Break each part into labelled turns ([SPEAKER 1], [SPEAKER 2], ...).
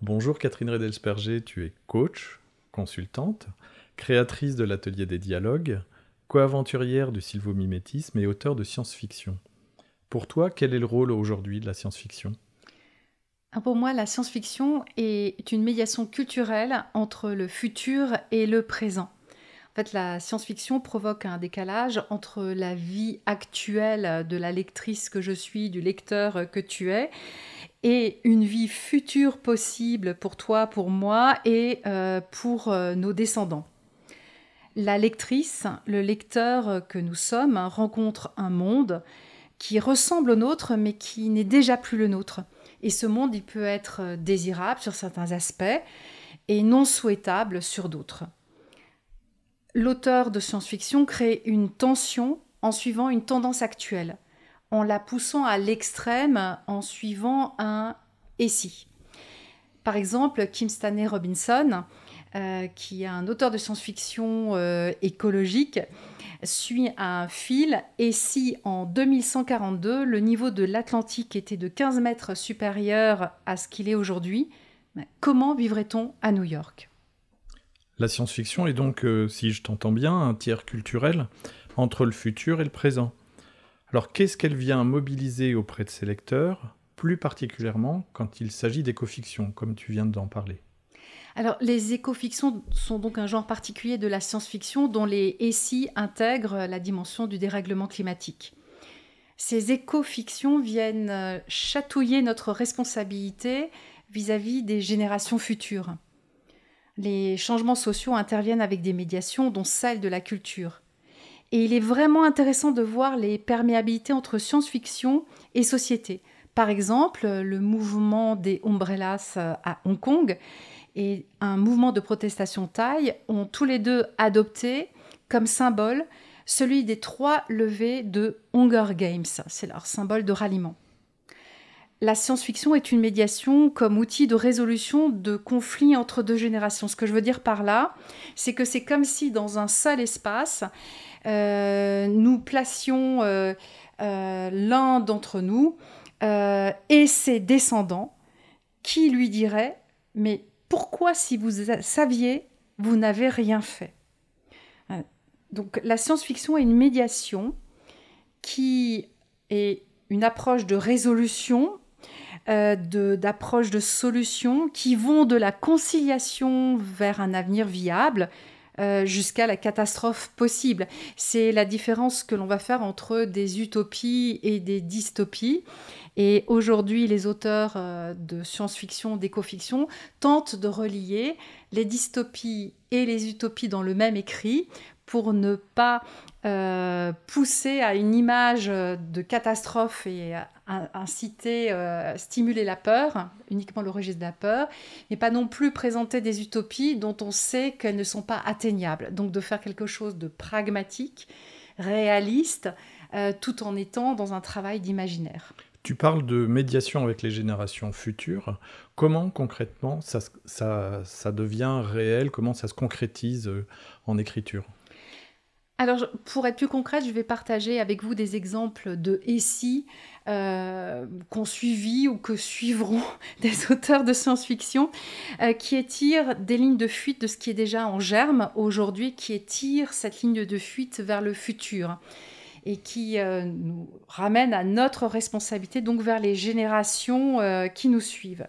[SPEAKER 1] Bonjour Catherine Redelsperger, tu es coach, consultante, créatrice de l'Atelier des dialogues, co-aventurière du sylvomimétisme et auteure de science-fiction. Pour toi, quel est le rôle aujourd'hui de la science-fiction ?
[SPEAKER 2] Pour moi, la science-fiction est une médiation culturelle entre le futur et le présent. En fait, la science-fiction provoque un décalage entre la vie actuelle de la lectrice que je suis, du lecteur que tu es, et une vie future possible pour toi, pour moi et pour nos descendants. La lectrice, le lecteur que nous sommes, rencontre un monde qui ressemble au nôtre, mais qui n'est déjà plus le nôtre. Et ce monde, il peut être désirable sur certains aspects et non souhaitable sur d'autres. L'auteur de science-fiction crée une tension en suivant une tendance actuelle, en la poussant à l'extrême en suivant un « et si ». Par exemple, Kim Stanley Robinson, qui est un auteur de science-fiction écologique, suit un fil « Et si en 2142, le niveau de l'Atlantique était de 15 mètres supérieur à ce qu'il est aujourd'hui, comment vivrait-on à New York ?»
[SPEAKER 1] La science-fiction est donc, si je t'entends bien, un tiers culturel entre le futur et le présent. Alors qu'est-ce qu'elle vient mobiliser auprès de ses lecteurs, plus particulièrement quand il s'agit d'éco-fiction, comme tu viens d'en parler ?
[SPEAKER 2] Alors, les éco-fictions sont donc un genre particulier de la science-fiction dont les « et si » intègrent la dimension du dérèglement climatique. Ces éco-fictions viennent chatouiller notre responsabilité vis-à-vis des générations futures. Les changements sociaux interviennent avec des médiations, dont celle de la culture. Et il est vraiment intéressant de voir les perméabilités entre science-fiction et société. Par exemple, le mouvement des Umbrellas à Hong Kong et un mouvement de protestation thaï ont tous les deux adopté comme symbole celui des 3 levées de Hunger Games. C'est leur symbole de ralliement. La science-fiction est une médiation comme outil de résolution de conflits entre 2 générations. Ce que je veux dire par là, c'est que c'est comme si dans un seul espace, nous placions l'un d'entre nous et ses descendants qui lui diraient « Mais pourquoi, si vous saviez, vous n'avez rien fait ?» Donc la science-fiction est une médiation qui est une approche de résolution, d'approche de solutions qui vont de la conciliation vers un avenir viable jusqu'à la catastrophe possible. C'est la différence que l'on va faire entre des utopies et des dystopies. Et aujourd'hui, les auteurs de science-fiction, d'éco-fiction, tentent de relier les dystopies et les utopies dans le même écrit pour ne pas pousser à une image de catastrophe et inciter, stimuler la peur, uniquement le registre de la peur, mais pas non plus présenter des utopies dont on sait qu'elles ne sont pas atteignables. Donc de faire quelque chose de pragmatique, réaliste, tout en étant dans un travail d'imaginaire.
[SPEAKER 1] Tu parles de médiation avec les générations futures. Comment concrètement ça devient réel ? Comment ça se concrétise en écriture ?
[SPEAKER 2] Alors, pour être plus concrète, je vais partager avec vous des exemples de « et si » qu'ont suivi ou que suivront des auteurs de science-fiction qui étirent des lignes de fuite de ce qui est déjà en germe aujourd'hui, qui étirent cette ligne de fuite vers le futur et qui nous ramène à notre responsabilité, donc vers les générations qui nous suivent.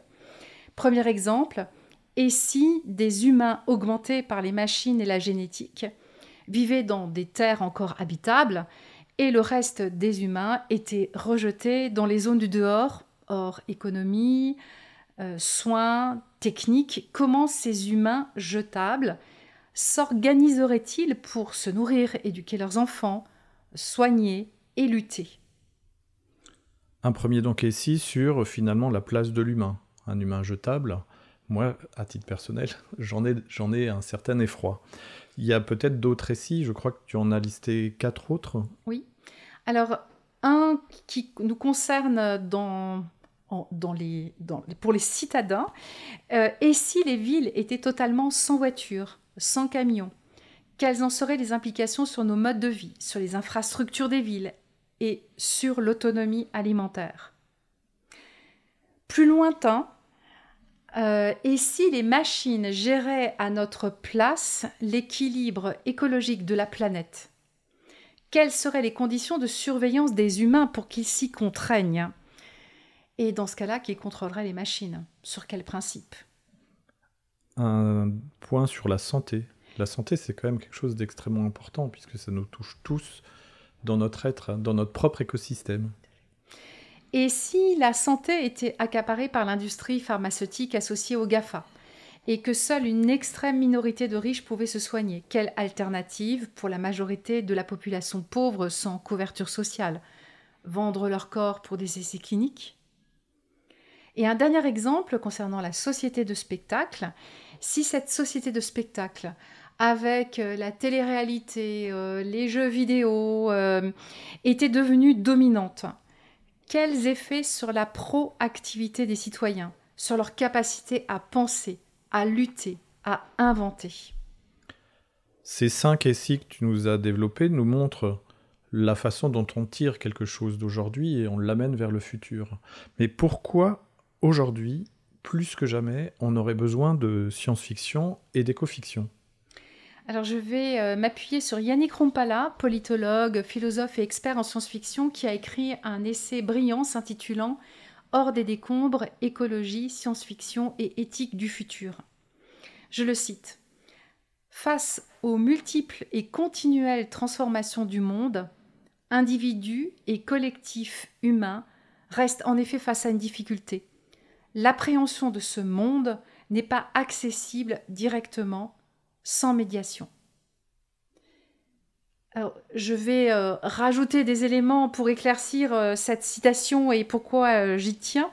[SPEAKER 2] Premier exemple, et si des humains augmentés par les machines et la génétique vivaient dans des terres encore habitables et le reste des humains étaient rejetés dans les zones du dehors, hors économie, soins, techniques. Comment ces humains jetables s'organiseraient-ils pour se nourrir, éduquer leurs enfants, soigner et lutter?
[SPEAKER 1] Un premier donc ici sur finalement la place de l'humain. Un humain jetable, moi, à titre personnel, j'en ai un certain effroi. Il y a peut-être d'autres récits, je crois que tu en as listé 4 autres.
[SPEAKER 2] Oui. Alors, un qui nous concerne pour les citadins, et si les villes étaient totalement sans voiture, sans camion, quelles en seraient les implications sur nos modes de vie, sur les infrastructures des villes et sur l'autonomie alimentaire? Plus lointain, Et si les machines géraient à notre place l'équilibre écologique de la planète? Quelles seraient les conditions de surveillance des humains pour qu'ils s'y contraignent? Et dans ce cas-là, qui contrôlerait les machines? Sur quel principe?
[SPEAKER 1] Un point sur la santé. La santé, c'est quand même quelque chose d'extrêmement important, puisque ça nous touche tous dans notre être, dans notre propre écosystème.
[SPEAKER 2] Et si la santé était accaparée par l'industrie pharmaceutique associée au GAFA, et que seule une extrême minorité de riches pouvait se soigner, quelle alternative pour la majorité de la population pauvre sans couverture sociale? Vendre leur corps pour des essais cliniques? Et un dernier exemple concernant la société de spectacle. Si cette société de spectacle, avec la télé-réalité, les jeux vidéo, était devenue dominante, quels effets sur la proactivité des citoyens, sur leur capacité à penser, à lutter, à inventer?
[SPEAKER 1] Ces 5 essais que tu nous as développés nous montrent la façon dont on tire quelque chose d'aujourd'hui et on l'amène vers le futur. Mais pourquoi, aujourd'hui, plus que jamais, on aurait besoin de science-fiction et d'éco-fiction?
[SPEAKER 2] Alors je vais m'appuyer sur Yannick Rompala, politologue, philosophe et expert en science-fiction, qui a écrit un essai brillant s'intitulant « Hors des décombres, écologie, science-fiction et éthique du futur ». Je le cite. « Face aux multiples et continuelles transformations du monde, individus et collectifs humains restent en effet face à une difficulté. L'appréhension de ce monde n'est pas accessible directement, sans médiation. » Alors, je vais rajouter des éléments pour éclaircir cette citation et pourquoi j'y tiens.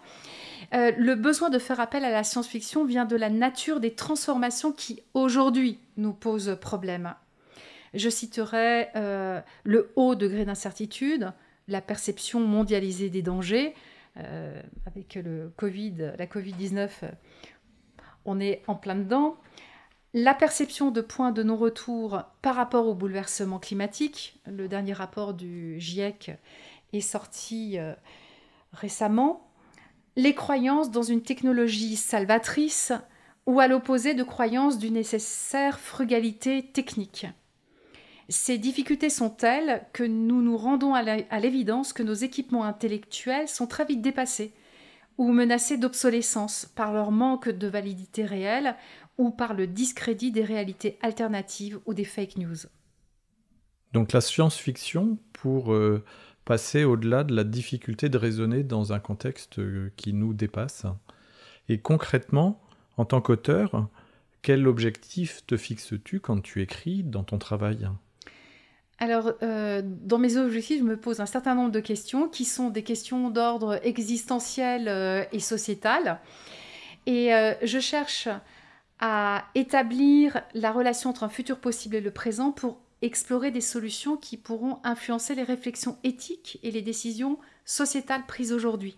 [SPEAKER 2] Le besoin de faire appel à la science-fiction vient de la nature des transformations qui, aujourd'hui, nous posent problème. Je citerai le haut degré d'incertitude, la perception mondialisée des dangers. Avec la Covid-19, on est en plein dedans. La perception de points de non-retour par rapport au bouleversement climatique. Le dernier rapport du GIEC est sorti récemment. Les croyances dans une technologie salvatrice ou à l'opposé de croyances d'une nécessaire frugalité technique. Ces difficultés sont telles que nous nous rendons à l'évidence que nos équipements intellectuels sont très vite dépassés ou menacés d'obsolescence par leur manque de validité réelle ou par le discrédit des réalités alternatives ou des fake news.
[SPEAKER 1] Donc la science-fiction, pour passer au-delà de la difficulté de raisonner dans un contexte qui nous dépasse. Et concrètement, en tant qu'auteur, quel objectif te fixes-tu quand tu écris dans ton travail ?
[SPEAKER 2] Alors, dans mes objectifs, je me pose un certain nombre de questions qui sont des questions d'ordre existentiel et sociétal. Et je cherche à établir la relation entre un futur possible et le présent pour explorer des solutions qui pourront influencer les réflexions éthiques et les décisions sociétales prises aujourd'hui.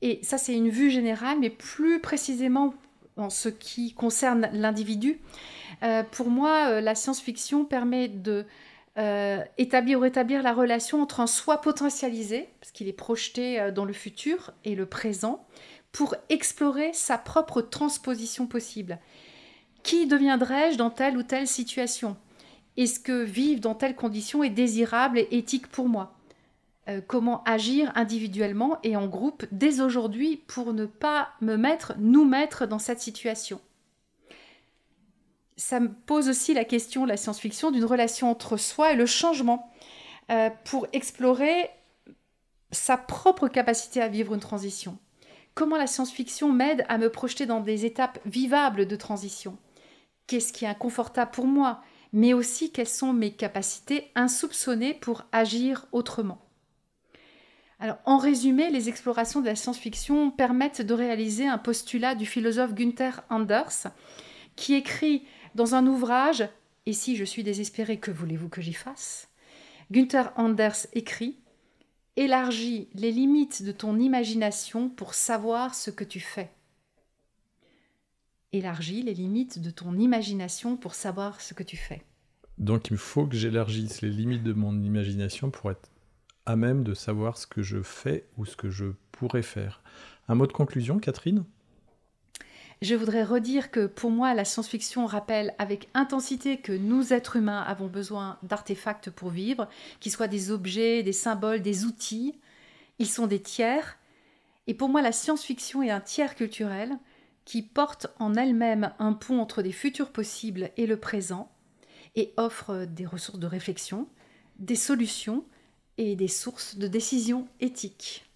[SPEAKER 2] Et ça, c'est une vue générale, mais plus précisément en ce qui concerne l'individu. Pour moi, la science-fiction permet de rétablir la relation entre un soi potentialisé, parce qu'il est projeté dans le futur, et le présent, pour explorer sa propre transposition possible. Qui deviendrais-je dans telle ou telle situation? Est-ce que vivre dans telle condition est désirable et éthique pour moi? Comment agir individuellement et en groupe dès aujourd'hui pour ne pas nous mettre dans cette situation? Ça me pose aussi la question, la science-fiction, d'une relation entre soi et le changement, pour explorer sa propre capacité à vivre une transition. Comment la science-fiction m'aide à me projeter dans des étapes vivables de transition? Qu'est-ce qui est inconfortable pour moi? Mais aussi quelles sont mes capacités insoupçonnées pour agir autrement? Alors, en résumé, les explorations de la science-fiction permettent de réaliser un postulat du philosophe Günther Anders, qui écrit dans un ouvrage « Et si je suis désespéré, que voulez-vous que j'y fasse ?» Günther Anders écrit « Élargis les limites de ton imagination pour savoir ce que tu fais. » Élargis les limites de ton imagination pour savoir ce que tu fais.
[SPEAKER 1] Donc il faut que j'élargisse les limites de mon imagination pour être à même de savoir ce que je fais ou ce que je pourrais faire. Un mot de conclusion, Catherine ?
[SPEAKER 2] Je voudrais redire que pour moi, la science-fiction rappelle avec intensité que nous, êtres humains, avons besoin d'artefacts pour vivre, qu'ils soient des objets, des symboles, des outils. Ils sont des tiers. Et pour moi, la science-fiction est un tiers culturel qui porte en elle-même un pont entre des futurs possibles et le présent et offre des ressources de réflexion, des solutions et des sources de décision éthiques.